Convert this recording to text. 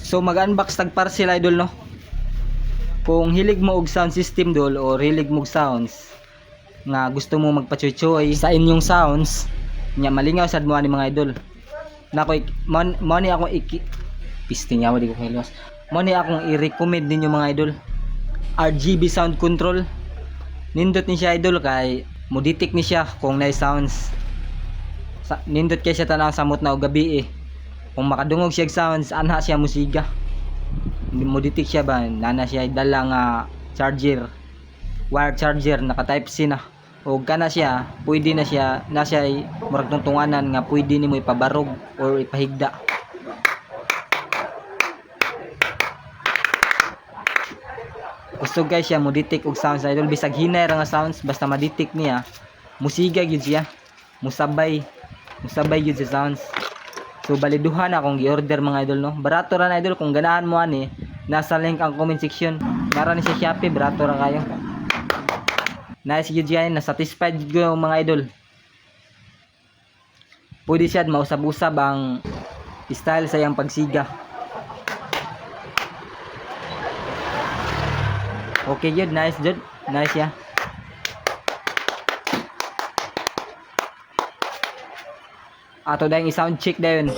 So mag-unbox tag parcel idol no. Kung hilig mo og sound system dol or hilig mo og sounds nga gusto mo magpachoy-choy sa inyong sounds nya malingaw sad mo ani mga idol. Nako mo ni ako pisting yawa di ko hilos. Mo ni akong i-recommend ninyo mga idol. RGB sound control. Nindot ni siya idol kay mo detect ni siya kung nay sounds. Nindot kay siya tanang samot na og gabi eh. Kung makadungog siya sounds anha siya musiga. Mo detect siya ba nana siya dala nga charger, wire charger naka type C na o kana siya pwede na siya murag tungtunganan nga pwede nimo ipabarog or ipahigda. Gusto guys siya mo detect og sounds idol bisag hinay ra nga sounds basta ma-detect niya musiga gyud siya musabay gyud sa sounds. So baliduhan akong gi-order mga idol no. Barato ra na idol kung ganahan mo ani. Nasa link ang comment section. Nara ni sa Shopee, barato ra kayo. Nice gyud yan, na satisfied gyud mga idol. Pwede siya mausab-usab ang style sa iyang pagsiga. Okay gyud, nice jud. Nice ya. Ato dahil i-sound check dayon.